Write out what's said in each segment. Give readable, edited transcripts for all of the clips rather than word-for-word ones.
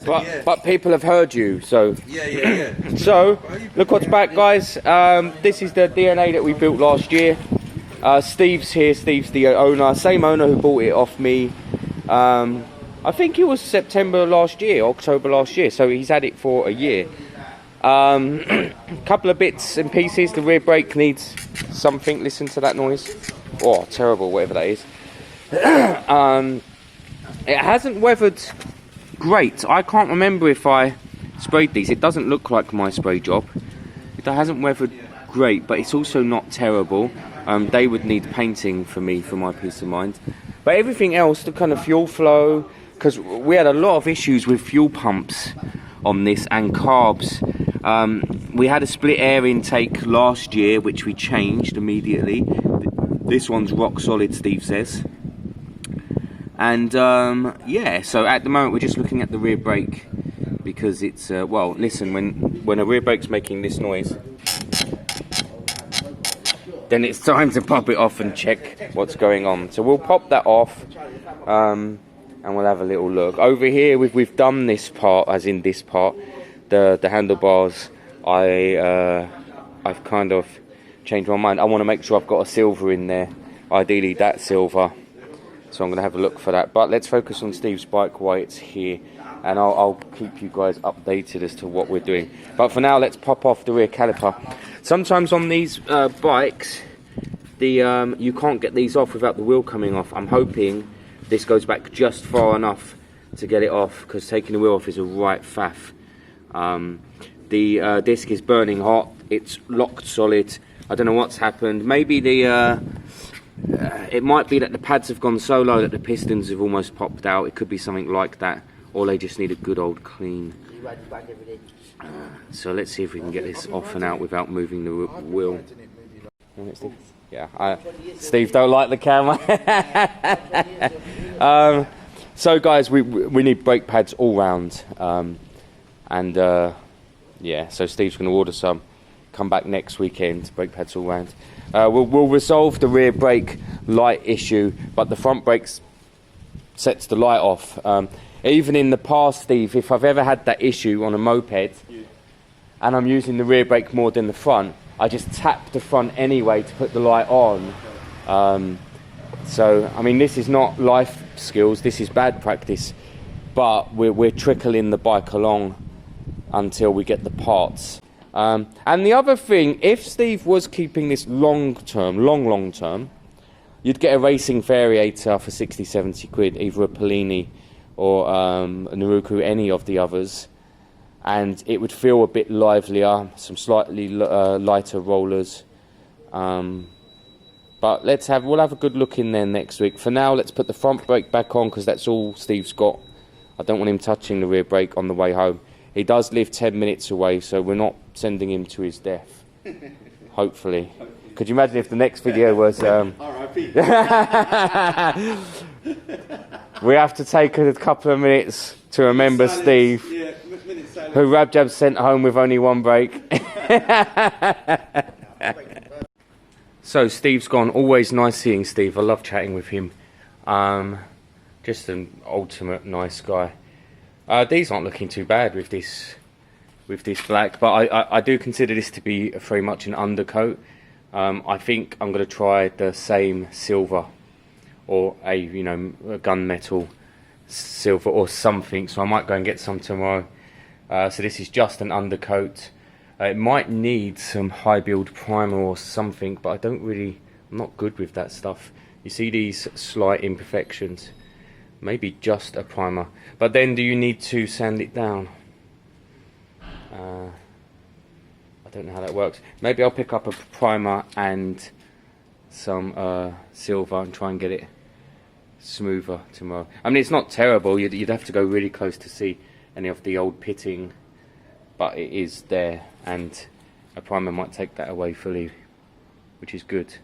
But people have heard you, so Yeah. So look what's back, guys. This is the DNA that we built last year. Steve's here. Steve's the owner, same owner who bought it off me. I think it was September last year, October last year. So he's had it for a year. Couple of bits and pieces. The rear brake needs something. Listen to that noise. Oh, terrible, whatever that is. It hasn't weathered great. I can't remember if I sprayed these. It doesn't look like my spray job. It hasn't weathered great, but it's also not terrible. They would need painting for me, for my peace of mind. But everything else, the kind of fuel flow, because we had a lot of issues with fuel pumps on this and carbs. We had a split air intake last year, which we changed immediately. This one's rock solid, Steve says. And yeah, so at the moment we're just looking at the rear brake, because it's well, listen, when a rear brake's making this noise, then it's time to pop it off and check what's going on. So we'll pop that off, and we'll have a little look over here. We've done this part, as in this part, the handlebars. I've kind of changed my mind. I want to make sure I've got a silver in there, ideally that silver. So I'm going to have a look for that. But let's focus on Steve's bike while it's here, and I'll keep you guys updated as to what we're doing. But for now, let's pop off the rear caliper. Sometimes on these bikes, you can't get these off without the wheel coming off. I'm hoping this goes back just far enough to get it off, because taking the wheel off is a right faff. The disc is burning hot. It's locked solid. I don't know what's happened. Maybe it might be that the pads have gone so low that the pistons have almost popped out. It could be something like that, or they just need a good old clean. So let's see if we can get this off and out without moving the wheel. Yeah, Steve don't like the camera. So guys, we need brake pads all round, and yeah, so Steve's going to order some. Come back next weekend, brake pads all round. We'll resolve the rear brake light issue, but the front brake sets the light off. Even in the past, Steve, if I've ever had that issue on a moped, and I'm using the rear brake more than the front, I just tap the front anyway to put the light on. So, I mean, this is not life skills, this is bad practice, but we're trickling the bike along until we get the parts. And the other thing, if Steve was keeping this long term, you'd get a racing variator for 60-70 quid, either a Polini or a Naruku, any of the others, and it would feel a bit livelier, some slightly lighter rollers. But we'll have a good look in there next week. For now, let's put the front brake back on, because that's all Steve's got. I don't want him touching the rear brake on the way home. He does live 10 minutes away, so we're not sending him to his death. Hopefully. Could you imagine if the next video was... R.I.P. We have to take a couple of minutes to remember Steve, who Rabjab sent home with only one brake. So Steve's gone. Always nice seeing Steve. I love chatting with him. Just an ultimate nice guy. These aren't looking too bad with this black, but I do consider this to be very much an undercoat. I think I'm going to try the same silver, or a gunmetal silver or something. So I might go and get some tomorrow. So this is just an undercoat. It might need some high build primer or something, but I'm not good with that stuff. You see these slight imperfections. Maybe just a primer, but then do you need to sand it down? I don't know how that works. Maybe I'll pick up a primer and some silver and try and get it smoother tomorrow. I mean, it's not terrible. You'd have to go really close to see any of the old pitting, but it is there, and a primer might take that away fully, which is good.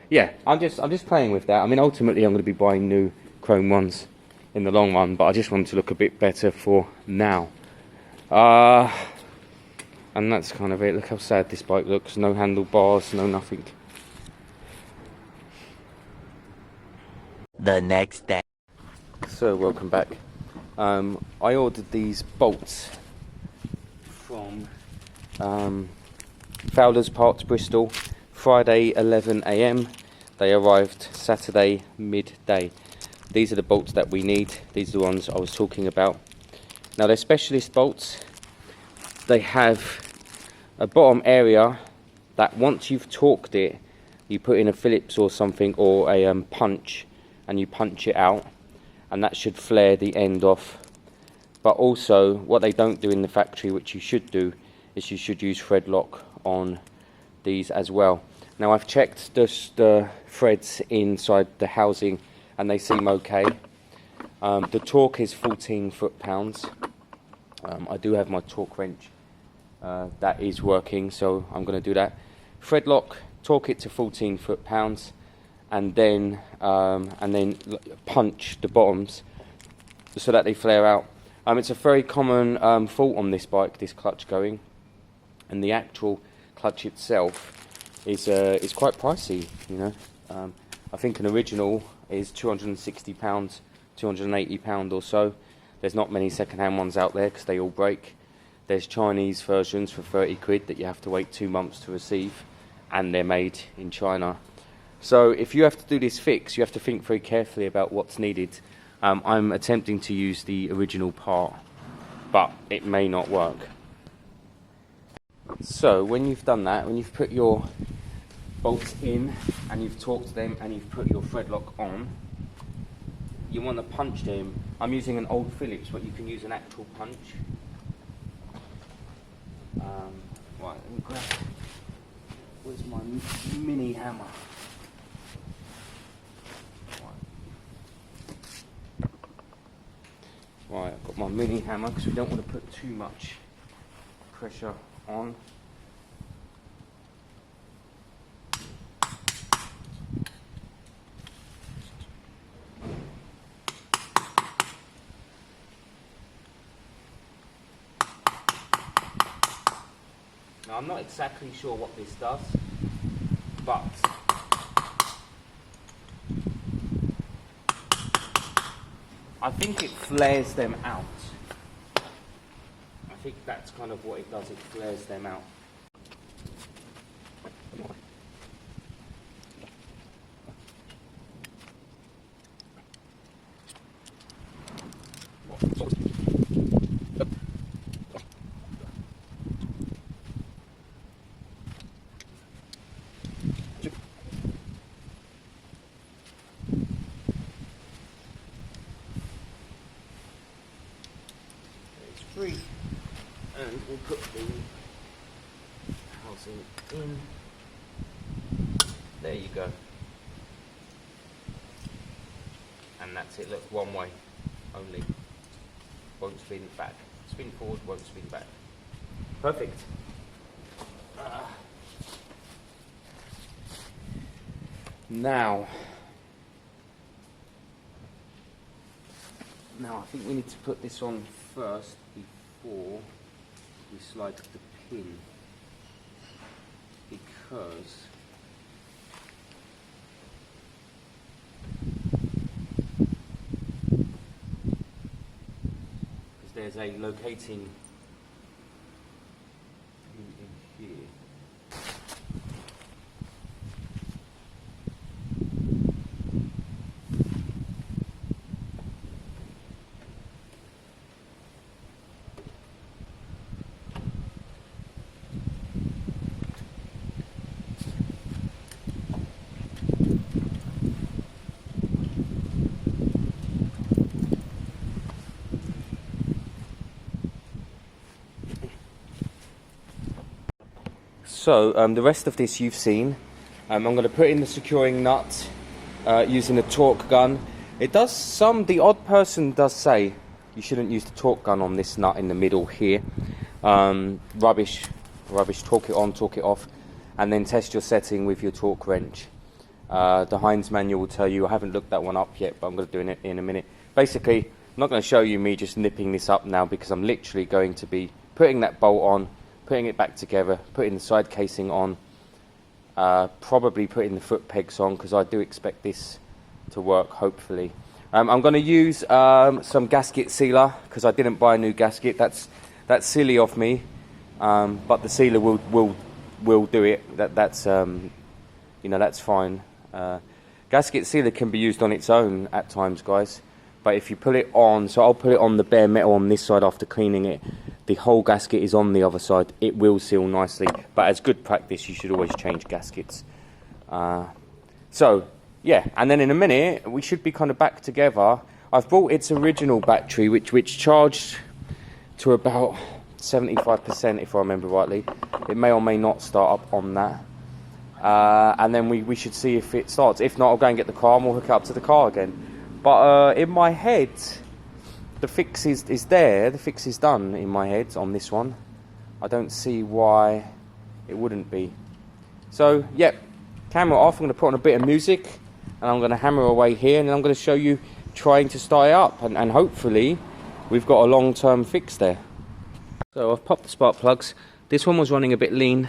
Yeah, I'm just playing with that. I mean, ultimately I'm going to be buying new chrome ones in the long run, but I just want to look a bit better for now. And that's kind of it. Look how sad this bike looks. No handlebars, no nothing. The next day. So welcome back. I ordered these bolts from Fowler's Parts, Bristol, Friday 11 AM. They arrived Saturday midday. These are the bolts that we need. These are the ones I was talking about. Now they're specialist bolts. They have a bottom area that once you've torqued it, you put in a Phillips or something, or a punch, and you punch it out, and that should flare the end off. But also, what they don't do in the factory, which you should do, is you should use thread lock on these as well. Now I've checked the threads inside the housing and they seem okay. The torque is 14 foot-pounds. I do have my torque wrench that is working, so I'm going to do that. Thread lock, torque it to 14 foot-pounds, and then punch the bottoms so that they flare out. It's a very common fault on this bike, this clutch going, and the actual clutch itself is quite pricey, you know. I think an original is £260, £280 or so. There's not many second-hand ones out there because they all break. There's Chinese versions for 30 quid that you have to wait 2 months to receive, and they're made in China. So if you have to do this fix, you have to think very carefully about what's needed. I'm attempting to use the original part, but it may not work. So when you've done that, when you've put your bolts in and you've torqued them and you've put your thread lock on, you want to punch them. I'm using an old Phillips, but you can use an actual punch. Right, let me grab. Where's my mini hammer? Right, I've got my mini hammer because we don't want to put too much pressure on. Now, I'm not exactly sure what this does, but I think it flares them out. I think that's kind of what it does, it flares them out. And we'll put the housing in. There you go. And that's it, look, one way only. Won't spin back. Spin forward, won't spin back. Perfect. Now I think we need to put this on first before we slide the pin, because there's a locating in here. So the rest of this you've seen. I'm going to put in the securing nut using a torque gun. It does the odd person does say you shouldn't use the torque gun on this nut in the middle here. Rubbish, torque it on, torque it off, and then test your setting with your torque wrench. The Heinz manual will tell you, I haven't looked that one up yet, but I'm going to do it in a minute. Basically, I'm not going to show you me just nipping this up now, because I'm literally going to be putting that bolt on, putting it back together, putting the side casing on, probably putting the foot pegs on, because I do expect this to work, hopefully. I'm going to use some gasket sealer because I didn't buy a new gasket. That's silly of me, but the sealer will do it. That's you know, that's fine. Gasket sealer can be used on its own at times, guys. But if you put it on, so I'll put it on the bare metal on this side after cleaning it. The whole gasket is on the other side. It will seal nicely. But as good practice, you should always change gaskets. So, yeah. And then in a minute, we should be kind of back together. I've bought its original battery, which charged to about 75%, if I remember rightly. It may or may not start up on that. And then we should see if it starts. If not, I'll go and get the car and we'll hook it up to the car again. But in my head, the fix is there. The fix is done in my head on this one. I don't see why it wouldn't be. So, yep, camera off. I'm going to put on a bit of music and I'm going to hammer away here, and then I'm going to show you trying to start it up, and hopefully we've got a long-term fix there. So I've popped the spark plugs. This one was running a bit lean.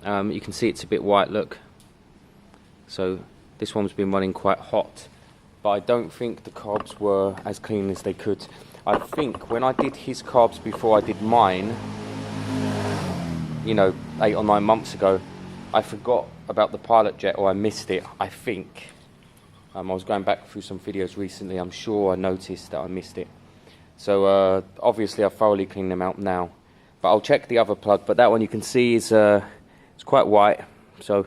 You can see it's a bit white, look. So this one's been running quite hot, but I don't think the carbs were as clean as they could. I think when I did his carbs before I did mine, you know, 8 or 9 months ago, I forgot about the pilot jet, or I missed it, I think. I was going back through some videos recently. I'm sure I noticed that I missed it. So obviously I've thoroughly cleaned them out now. But I'll check the other plug. But that one you can see is it's quite white. So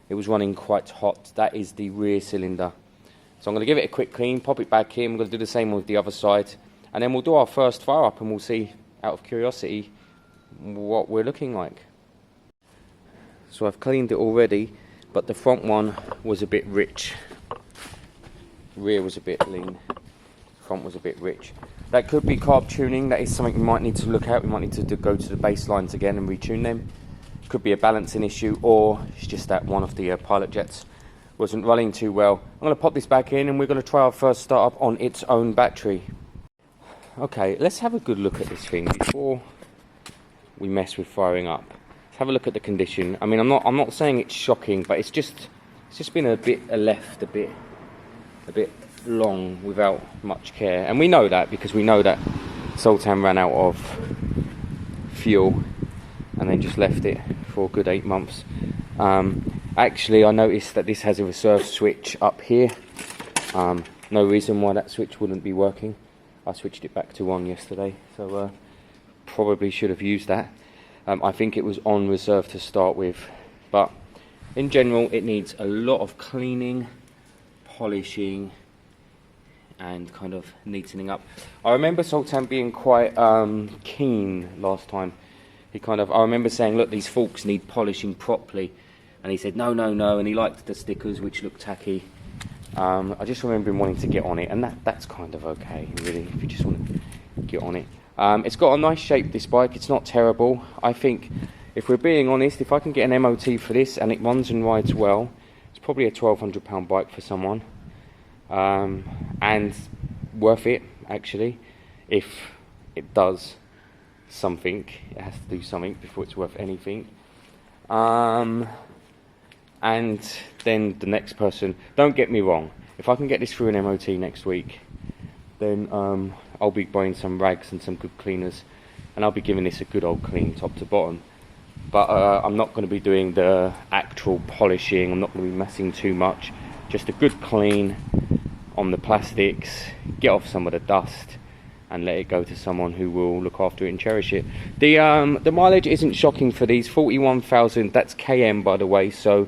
it was running quite hot. That is the rear cylinder. So I'm going to give it a quick clean, pop it back in. We're going to do the same with the other side. And then we'll do our first fire up and we'll see, out of curiosity, what we're looking like. So I've cleaned it already, but the front one was a bit rich. Rear was a bit lean. Front was a bit rich. That could be carb tuning. That is something we might need to look at. We might need to go to the baselines again and retune them. Could be a balancing issue, or it's just that one of the pilot jets wasn't running too well. I'm going to pop this back in and we're going to try our first startup on its own battery. Okay, let's have a good look at this thing before we mess with firing up. Let's have a look at the condition. I mean, I'm not saying it's shocking, but it's just been a bit left a bit long without much care, and we know that because we know that Sultan ran out of fuel and then just left it for a good 8 months. Actually, I noticed that this has a reserve switch up here. No reason why that switch wouldn't be working. I switched it back to on yesterday, so probably should have used that. I think it was on reserve to start with, but in general it needs a lot of cleaning, polishing and kind of neatening up. I remember Sultan being quite keen last time. I remember saying, look, these forks need polishing properly, and he said no, and he liked the stickers which looked tacky. I just remember him wanting to get on it, and that's kind of okay, really, if you just want to get on it. It's got a nice shape, this bike. It's not terrible. I think, if we're being honest, if I can get an MOT for this and it runs and rides well, it's probably a £1,200 bike for someone. And worth it, actually, if it does something. It has to do something before it's worth anything. And then the next person, don't get me wrong, if I can get this through an MOT next week, then I'll be buying some rags and some good cleaners, and I'll be giving this a good old clean top to bottom. But I'm not going to be doing the actual polishing. I'm not going to be messing too much. Just a good clean on the plastics, get off some of the dust, and let it go to someone who will look after it and cherish it. The mileage isn't shocking for these. 41,000, that's km, by the way. So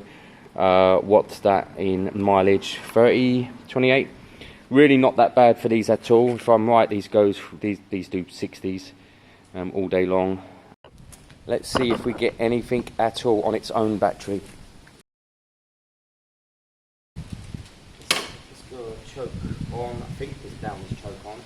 what's that in mileage? 30, 28. Really not that bad for these at all. If I'm right, these do 60s all day long. Let's see if we get anything at all on its own battery. Let's go choke on. I think this down was choke on.